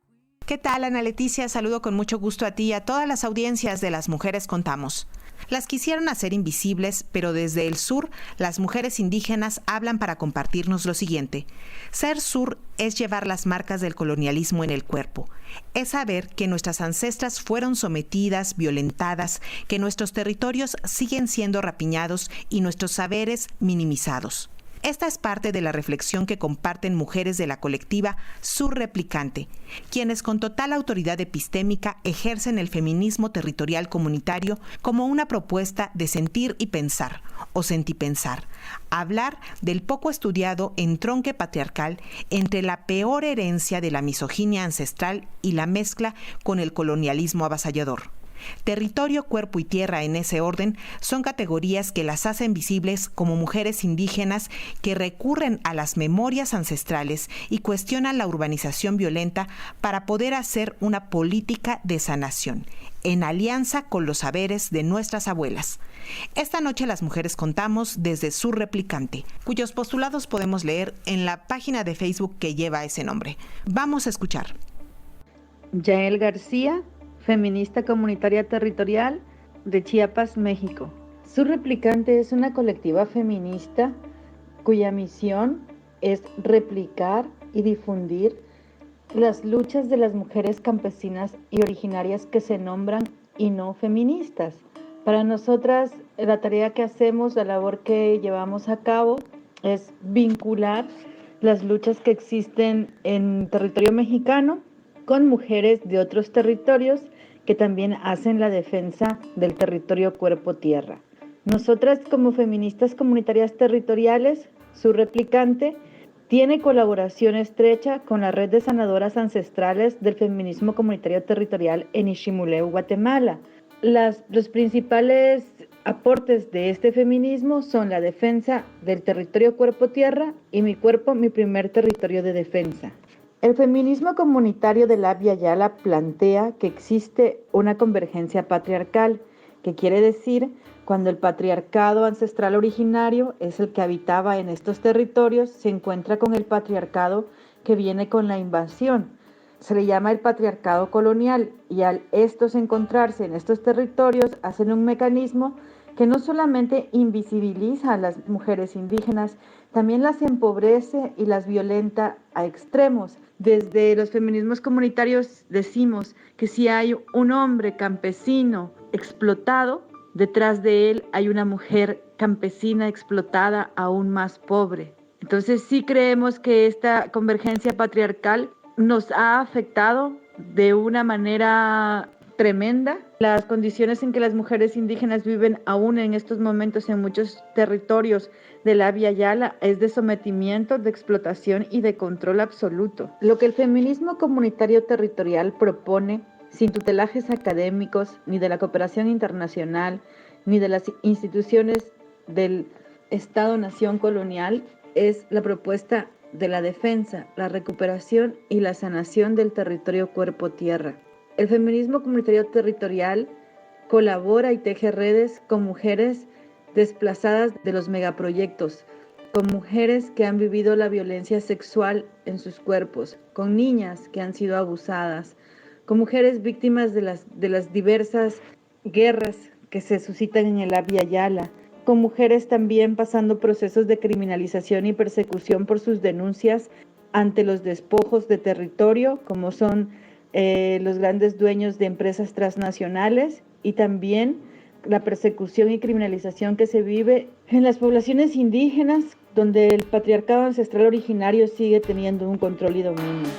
¿Qué tal, Ana Leticia? Saludo con mucho gusto a ti y a todas las audiencias de Las Mujeres Contamos. Las quisieron hacer invisibles, pero desde el sur, las mujeres indígenas hablan para compartirnos lo siguiente. Ser sur es llevar las marcas del colonialismo en el cuerpo. Es saber que nuestras ancestras fueron sometidas, violentadas, que nuestros territorios siguen siendo rapiñados y nuestros saberes minimizados. Esta es parte de la reflexión que comparten mujeres de la colectiva Sur Replicante, quienes con total autoridad epistémica ejercen el feminismo territorial comunitario como una propuesta de sentir y pensar, o sentipensar, hablar del poco estudiado entronque patriarcal entre la peor herencia de la misoginia ancestral y la mezcla con el colonialismo avasallador. Territorio, cuerpo y tierra en ese orden son categorías que las hacen visibles como mujeres indígenas que recurren a las memorias ancestrales y cuestionan la urbanización violenta para poder hacer una política de sanación, en alianza con los saberes de nuestras abuelas. Esta noche Las Mujeres Contamos desde Sur Replicante, cuyos postulados podemos leer en la página de Facebook que lleva ese nombre. Vamos a escuchar. Yael García, feminista comunitaria territorial de Chiapas, México. Sur Replicante es una colectiva feminista cuya misión es replicar y difundir las luchas de las mujeres campesinas y originarias que se nombran y no feministas. Para nosotras, la tarea que hacemos, la labor que llevamos a cabo es vincular las luchas que existen en territorio mexicano con mujeres de otros territorios que también hacen la defensa del territorio cuerpo-tierra. Nosotras como feministas comunitarias territoriales, su replicante, tiene colaboración estrecha con la red de sanadoras ancestrales del feminismo comunitario territorial en Iximuleu, Guatemala. Los principales aportes de este feminismo son la defensa del territorio cuerpo-tierra y mi cuerpo, mi primer territorio de defensa. El feminismo comunitario de la Abya Yala plantea que existe una convergencia patriarcal, que quiere decir cuando el patriarcado ancestral originario es el que habitaba en estos territorios, se encuentra con el patriarcado que viene con la invasión. Se le llama el patriarcado colonial y al estos encontrarse en estos territorios hacen un mecanismo que no solamente invisibiliza a las mujeres indígenas, también las empobrece y las violenta a extremos. Desde los feminismos comunitarios decimos que si hay un hombre campesino explotado, detrás de él hay una mujer campesina explotada aún más pobre. Entonces sí creemos que esta convergencia patriarcal nos ha afectado de una manera tremenda. Las condiciones en que las mujeres indígenas viven aún en estos momentos en muchos territorios de la Abya Yala es de sometimiento, de explotación y de control absoluto. Lo que el feminismo comunitario territorial propone, sin tutelajes académicos, ni de la cooperación internacional, ni de las instituciones del Estado-nación colonial, es la propuesta de la defensa, la recuperación y la sanación del territorio cuerpo-tierra. El feminismo comunitario territorial colabora y teje redes con mujeres desplazadas de los megaproyectos, con mujeres que han vivido la violencia sexual en sus cuerpos, con niñas que han sido abusadas, con mujeres víctimas de las diversas guerras que se suscitan en el Abya Yala, con mujeres también pasando procesos de criminalización y persecución por sus denuncias ante los despojos de territorio, como son los grandes dueños de empresas transnacionales, y también la persecución y criminalización que se vive en las poblaciones indígenas, donde el patriarcado ancestral originario sigue teniendo un control y dominio.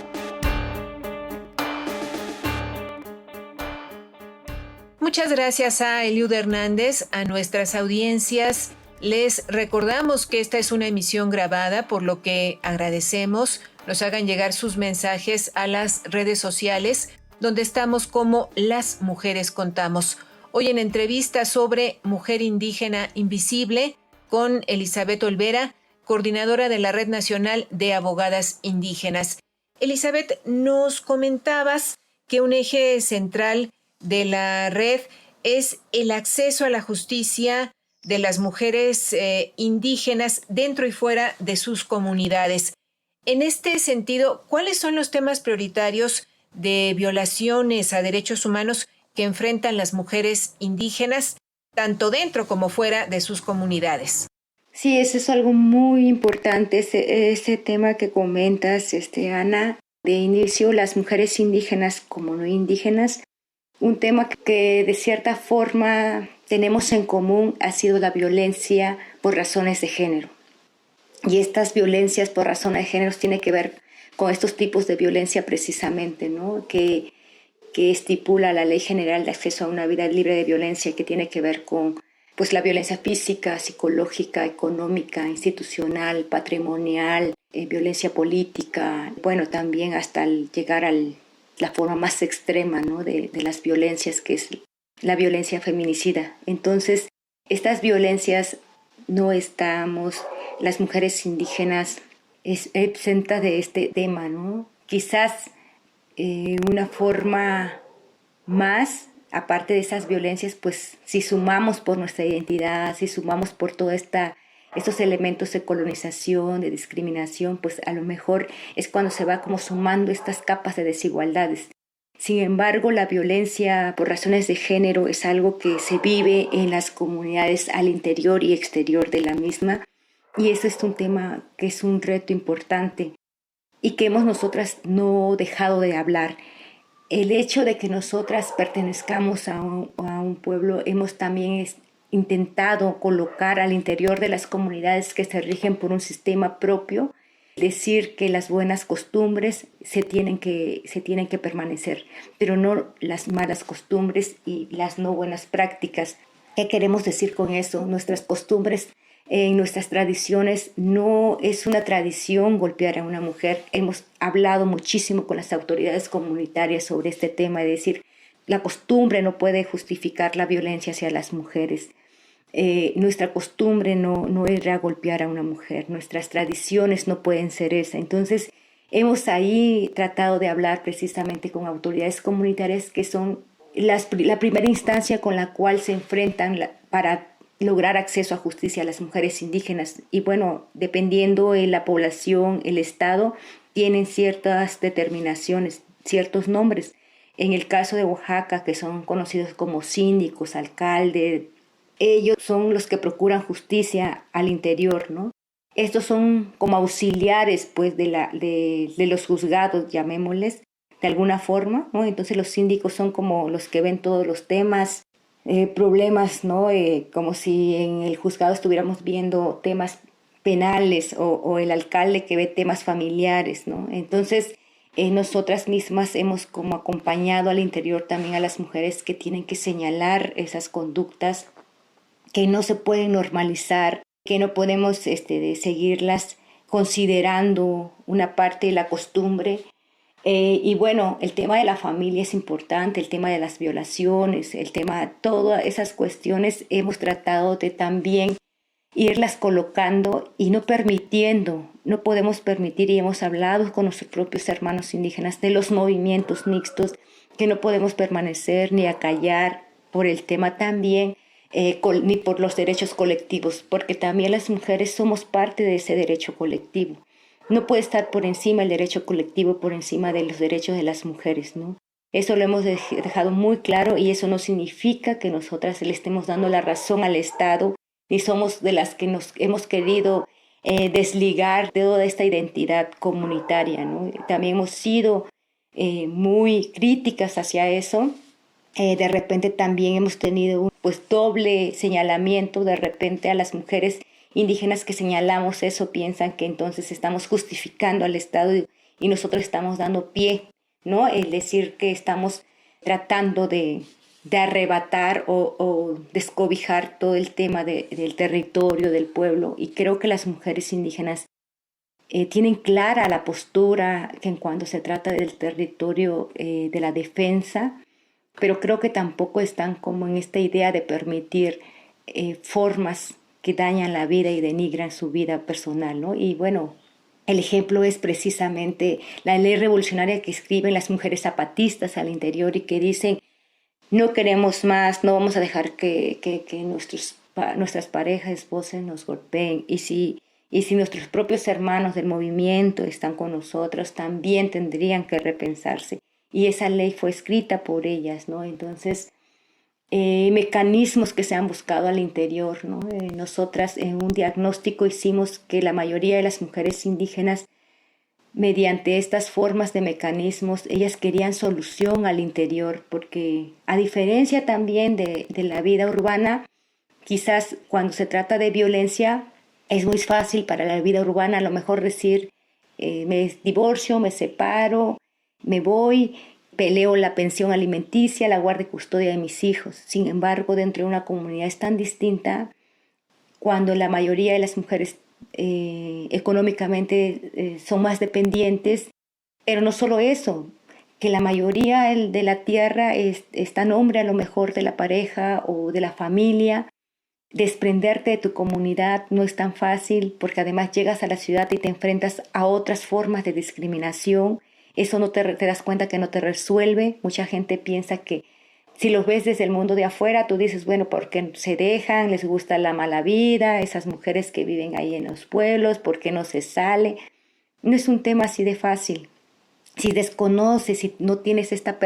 Muchas gracias a Eliud Hernández, a nuestras audiencias. Les recordamos que esta es una emisión grabada, por lo que agradecemos nos hagan llegar sus mensajes a las redes sociales, donde estamos como Las Mujeres Contamos. Hoy en entrevista sobre Mujer Indígena Invisible con Elizabeth Olvera, coordinadora de la Red Nacional de Abogadas Indígenas. Elizabeth, nos comentabas que un eje central de la red es el acceso a la justicia de las mujeres indígenas dentro y fuera de sus comunidades. En este sentido, ¿cuáles son los temas prioritarios de violaciones a derechos humanos que enfrentan las mujeres indígenas, tanto dentro como fuera de sus comunidades? Sí, eso es algo muy importante, ese tema que comentas, Ana. De inicio, las mujeres indígenas como no indígenas, un tema que de cierta forma tenemos en común ha sido la violencia por razones de género. Y estas violencias por razones de género tienen que ver con estos tipos de violencia precisamente, ¿no? que estipula la Ley General de Acceso a una Vida Libre de Violencia, que tiene que ver con pues, la violencia física, psicológica, económica, institucional, patrimonial, violencia política, bueno, también hasta llegar a la forma más extrema, ¿no? de las violencias, que es la violencia feminicida. Entonces, estas violencias no estamos, las mujeres indígenas, exentas de este tema, ¿no? Quizás una forma más, aparte de esas violencias, pues si sumamos por nuestra identidad, si sumamos por toda estos elementos de colonización, de discriminación, pues a lo mejor es cuando se va como sumando estas capas de desigualdades. Sin embargo, la violencia por razones de género es algo que se vive en las comunidades al interior y exterior de la misma, y eso es un tema que es un reto importante y que hemos nosotras no dejado de hablar. El hecho de que nosotras pertenezcamos a un pueblo, hemos también intentado colocar al interior de las comunidades que se rigen por un sistema propio, decir que las buenas costumbres se tienen que permanecer, pero no las malas costumbres y las no buenas prácticas. ¿Qué queremos decir con eso? Nuestras costumbres, nuestras tradiciones, no es una tradición golpear a una mujer. Hemos hablado muchísimo con las autoridades comunitarias sobre este tema, es decir, la costumbre no puede justificar la violencia hacia las mujeres. Nuestra costumbre no era golpear a una mujer, nuestras tradiciones no pueden ser esa. Entonces, hemos ahí tratado de hablar precisamente con autoridades comunitarias que son la primera instancia con la cual se enfrentan para lograr acceso a justicia a las mujeres indígenas. Y bueno, dependiendo de la población, el Estado, tienen ciertas determinaciones, ciertos nombres. En el caso de Oaxaca, que son conocidos como síndicos, alcaldes, ellos son los que procuran justicia al interior, ¿no? Estos son como auxiliares, pues, de los juzgados, llamémosles, de alguna forma, ¿no? Entonces los síndicos son como los que ven todos los temas, problemas, ¿no? Como si en el juzgado estuviéramos viendo temas penales o el alcalde que ve temas familiares, ¿no? Entonces, nosotras mismas hemos como acompañado al interior también a las mujeres que tienen que señalar esas conductas que no se pueden normalizar, que no podemos seguirlas considerando una parte de la costumbre. Y bueno, el tema de la familia es importante, el tema de las violaciones, el tema de todas esas cuestiones hemos tratado de también irlas colocando y no podemos permitir, y hemos hablado con nuestros propios hermanos indígenas de los movimientos mixtos, que no podemos permanecer ni acallar por el tema también, ni por los derechos colectivos, porque también las mujeres somos parte de ese derecho colectivo. No puede estar por encima el derecho colectivo, por encima de los derechos de las mujeres, ¿no? Eso lo hemos dejado muy claro y eso no significa que nosotras le estemos dando la razón al Estado, ni somos de las que nos hemos querido desligar de toda esta identidad comunitaria, ¿no? También hemos sido muy críticas hacia eso. De repente también hemos tenido pues doble señalamiento, de repente a las mujeres indígenas que señalamos eso piensan que entonces estamos justificando al Estado y nosotros estamos dando pie, ¿no? Es decir, que estamos tratando de arrebatar o descobijar todo el tema del territorio, del pueblo, y creo que las mujeres indígenas tienen clara la postura que en cuanto se trata del territorio, de la defensa, pero creo que tampoco están como en esta idea de permitir formas que dañan la vida y denigran su vida personal, ¿no? Y bueno, el ejemplo es precisamente la ley revolucionaria que escriben las mujeres zapatistas al interior y que dicen: no queremos más, no vamos a dejar que nuestras parejas, esposas nos golpeen. Y si nuestros propios hermanos del movimiento están con nosotros, también tendrían que repensarse. Y esa ley fue escrita por ellas, ¿no? Entonces, mecanismos que se han buscado al interior, ¿no? Nosotras en un diagnóstico hicimos que la mayoría de las mujeres indígenas, mediante estas formas de mecanismos, ellas querían solución al interior, porque a diferencia también de la vida urbana, quizás cuando se trata de violencia, es muy fácil para la vida urbana a lo mejor decir, me divorcio, me separo, me voy, peleo la pensión alimenticia, la guardia y custodia de mis hijos. Sin embargo, dentro de una comunidad es tan distinta cuando la mayoría de las mujeres económicamente son más dependientes, pero no solo eso, que la mayoría de la tierra está a nombre a lo mejor de la pareja o de la familia. Desprenderte de tu comunidad no es tan fácil porque además llegas a la ciudad y te enfrentas a otras formas de discriminación. Eso no te das cuenta que no te resuelve. Mucha gente piensa que si los ves desde el mundo de afuera, tú dices, bueno, ¿por qué se dejan? ¿Les gusta la mala vida? Esas mujeres que viven ahí en los pueblos, ¿por qué no se sale? No es un tema así de fácil. Si desconoces, si no tienes esta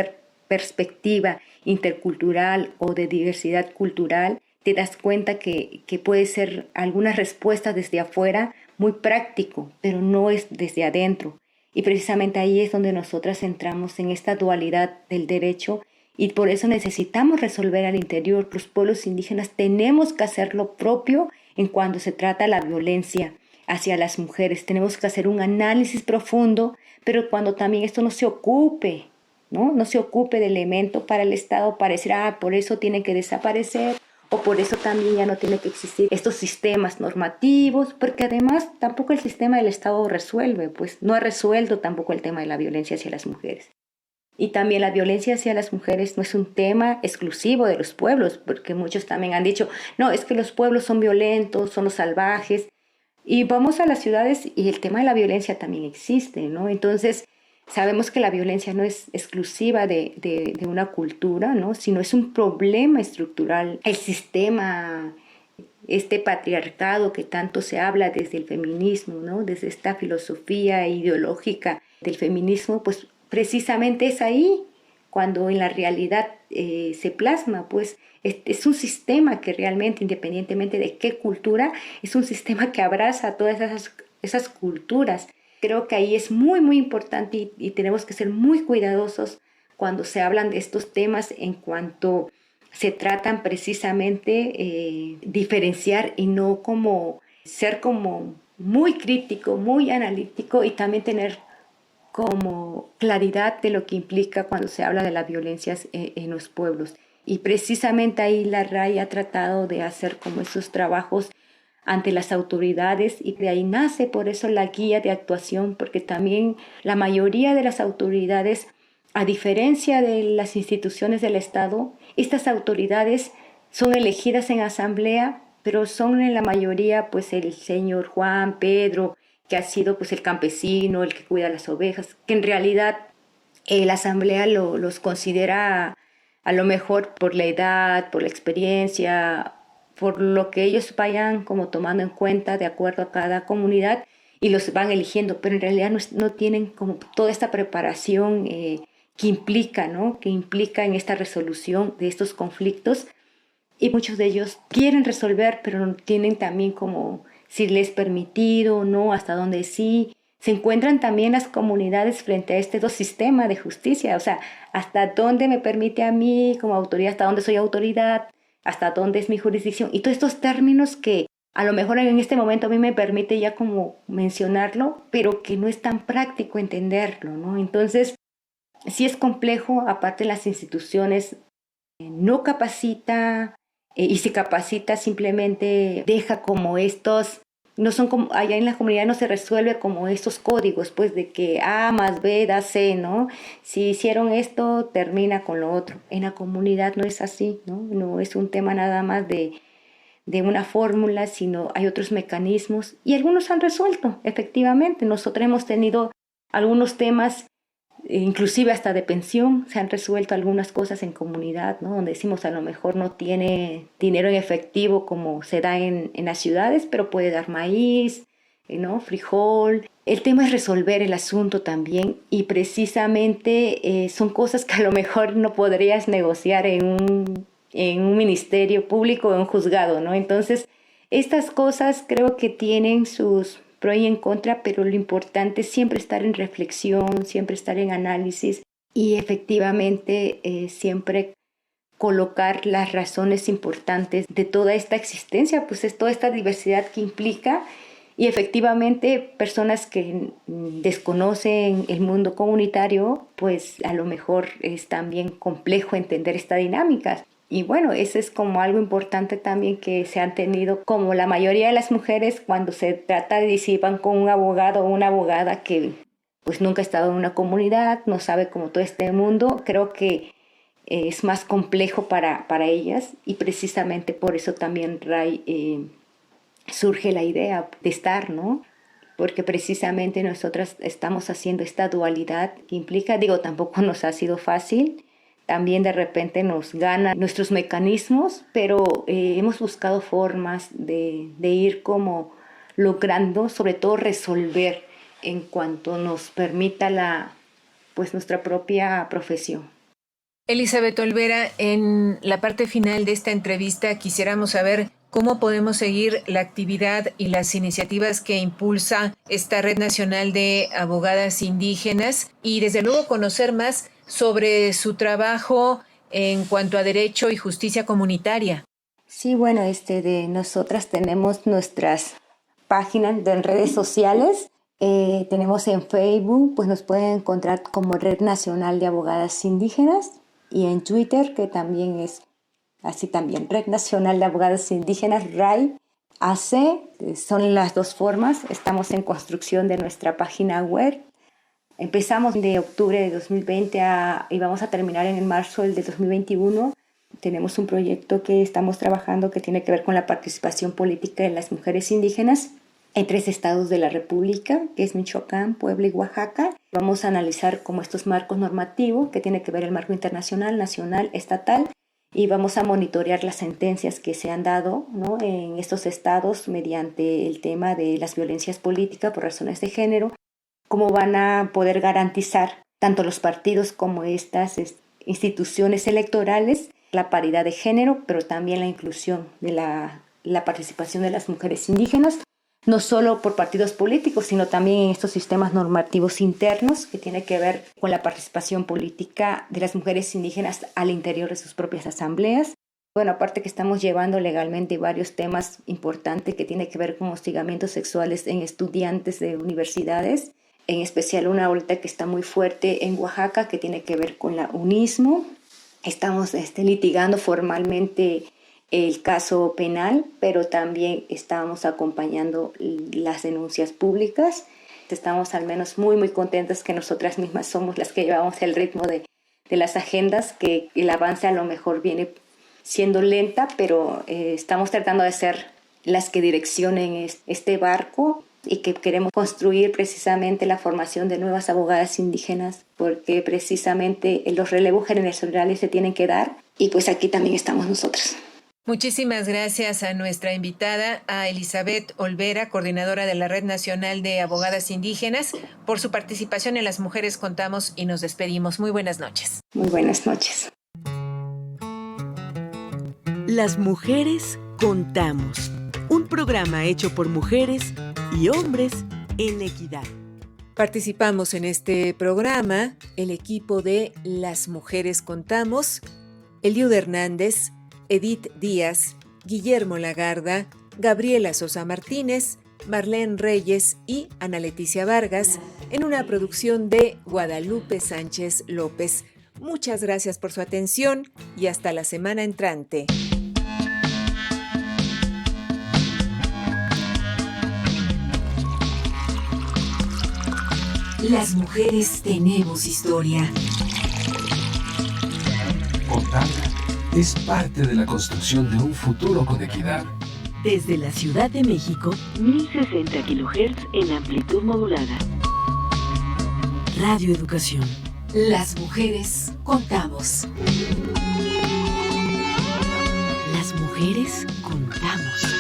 perspectiva intercultural o de diversidad cultural, te das cuenta que puede ser algunas respuestas desde afuera muy práctico, pero no es desde adentro. Y precisamente ahí es donde nosotras entramos en esta dualidad del derecho y por eso necesitamos resolver al interior. Los pueblos indígenas tenemos que hacer lo propio en cuanto se trata de la violencia hacia las mujeres. Tenemos que hacer un análisis profundo, pero cuando también esto no se ocupe, ¿no? No se ocupe de elemento para el Estado para decir, por eso tiene que desaparecer o por eso también ya no tiene que existir estos sistemas normativos, porque además tampoco el sistema del Estado resuelve, pues no ha resuelto tampoco el tema de la violencia hacia las mujeres. Y también la violencia hacia las mujeres no es un tema exclusivo de los pueblos, porque muchos también han dicho, no, es que los pueblos son violentos, son los salvajes, y vamos a las ciudades y el tema de la violencia también existe, ¿no? Entonces, sabemos que la violencia no es exclusiva de una cultura, ¿no? Sino es un problema estructural. El sistema, este patriarcado que tanto se habla desde el feminismo, ¿no? Desde esta filosofía ideológica del feminismo, pues precisamente es ahí cuando en la realidad se plasma, pues es un sistema que realmente, independientemente de qué cultura, es un sistema que abraza todas esas culturas. Creo que ahí es muy, muy importante y tenemos que ser muy cuidadosos cuando se hablan de estos temas en cuanto se tratan precisamente diferenciar y no como ser como muy crítico, muy analítico y también tener como claridad de lo que implica cuando se habla de las violencias en los pueblos. Y precisamente ahí la RAI ha tratado de hacer como esos trabajos ante las autoridades y de ahí nace por eso la guía de actuación, porque también la mayoría de las autoridades, a diferencia de las instituciones del Estado, estas autoridades son elegidas en asamblea, pero son en la mayoría pues el señor Juan, Pedro, que ha sido pues el campesino, el que cuida las ovejas, que en realidad la asamblea los considera a lo mejor por la edad, por la experiencia, por lo que ellos vayan como tomando en cuenta de acuerdo a cada comunidad y los van eligiendo, pero en realidad no tienen como toda esta preparación que implica, ¿no? Que implica en esta resolución de estos conflictos y muchos de ellos quieren resolver, pero no tienen también como si les es permitido o no, hasta dónde sí. Se encuentran también las comunidades frente a este dos sistemas de justicia, o sea, hasta dónde me permite a mí como autoridad, hasta dónde soy autoridad, hasta dónde es mi jurisdicción. Y todos estos términos que a lo mejor en este momento a mí me permite ya como mencionarlo, pero que no es tan práctico entenderlo, ¿no? Entonces, sí es complejo, aparte las instituciones no capacita y si capacita simplemente deja como estos, no son como, allá en la comunidad no se resuelve como estos códigos, pues de que A más B da C, ¿no? Si hicieron esto, termina con lo otro. En la comunidad no es así, ¿no? No es un tema nada más de una fórmula, sino hay otros mecanismos y algunos han resuelto, efectivamente. Nosotros hemos tenido algunos temas, inclusive hasta de pensión, se han resuelto algunas cosas en comunidad, ¿no? Donde decimos a lo mejor no tiene dinero en efectivo como se da en las ciudades, pero puede dar maíz, ¿no? Frijol. El tema es resolver el asunto también y precisamente son cosas que a lo mejor no podrías negociar en un ministerio público o en un juzgado, ¿no? Entonces, estas cosas creo que tienen sus pro y en contra, pero lo importante es siempre estar en reflexión, siempre estar en análisis y efectivamente siempre colocar las razones importantes de toda esta existencia, pues es toda esta diversidad que implica y efectivamente personas que desconocen el mundo comunitario, pues a lo mejor es también complejo entender esta dinámica. Y bueno, eso es como algo importante también que se han tenido, como la mayoría de las mujeres cuando se trata de si van con un abogado o una abogada que pues nunca ha estado en una comunidad, no sabe cómo todo este mundo, creo que es más complejo para ellas y precisamente por eso también RAI surge la idea de estar, ¿no? Porque precisamente nosotras estamos haciendo esta dualidad que implica, digo, tampoco nos ha sido fácil. También de repente nos ganan nuestros mecanismos, pero hemos buscado formas de ir como logrando, sobre todo resolver en cuanto nos permita pues nuestra propia profesión. Elizabeth Olvera, en la parte final de esta entrevista quisiéramos saber cómo podemos seguir la actividad y las iniciativas que impulsa esta Red Nacional de Abogadas Indígenas y desde luego conocer más sobre su trabajo en cuanto a derecho y justicia comunitaria. Sí, bueno, de nosotras tenemos nuestras páginas de redes sociales. Tenemos en Facebook, pues nos pueden encontrar como Red Nacional de Abogadas Indígenas y en Twitter, que también es así también Red Nacional de Abogadas Indígenas, RAI, AC, son las dos formas. Estamos en construcción de nuestra página web. Empezamos de octubre de 2020 y vamos a terminar en marzo del de 2021. Tenemos un proyecto que estamos trabajando que tiene que ver con la participación política de las mujeres indígenas en 3 estados de la República, que es Michoacán, Puebla y Oaxaca. Vamos a analizar como estos marcos normativos, que tiene que ver el marco internacional, nacional, estatal, y vamos a monitorear las sentencias que se han dado, ¿no?, en estos estados mediante el tema de las violencias políticas por razones de género, cómo van a poder garantizar tanto los partidos como estas instituciones electorales la paridad de género, pero también la inclusión de la participación de las mujeres indígenas, no solo por partidos políticos, sino también en estos sistemas normativos internos que tiene que ver con la participación política de las mujeres indígenas al interior de sus propias asambleas. Bueno, aparte que estamos llevando legalmente varios temas importantes que tienen que ver con hostigamientos sexuales en estudiantes de universidades, en especial una ahorita que está muy fuerte en Oaxaca que tiene que ver con la UNISMO. Estamos litigando formalmente el caso penal, pero también estamos acompañando las denuncias públicas. Estamos al menos muy, muy contentas que nosotras mismas somos las que llevamos el ritmo de las agendas, que el avance a lo mejor viene siendo lenta, pero estamos tratando de ser las que direccionen este barco y que queremos construir precisamente la formación de nuevas abogadas indígenas, porque precisamente los relevos generacionales se tienen que dar y pues aquí también estamos nosotros. Muchísimas gracias a nuestra invitada, a Elizabeth Olvera, coordinadora de la Red Nacional de Abogadas Indígenas, por su participación en Las Mujeres Contamos, y nos despedimos. Muy buenas noches. Muy buenas noches. Las Mujeres Contamos, un programa hecho por mujeres y hombres en equidad. Participamos en este programa el equipo de Las Mujeres Contamos, Eliud Hernández, Edith Díaz, Guillermo Lagarda, Gabriela Sosa Martínez, Marlene Reyes y Ana Leticia Vargas, en una producción de Guadalupe Sánchez López. Muchas gracias por su atención y hasta la semana entrante. Las mujeres tenemos historia. Contarla es parte de la construcción de un futuro con equidad. Desde la Ciudad de México, 1060 kHz en amplitud modulada. Radio Educación. Las mujeres contamos. Las mujeres contamos.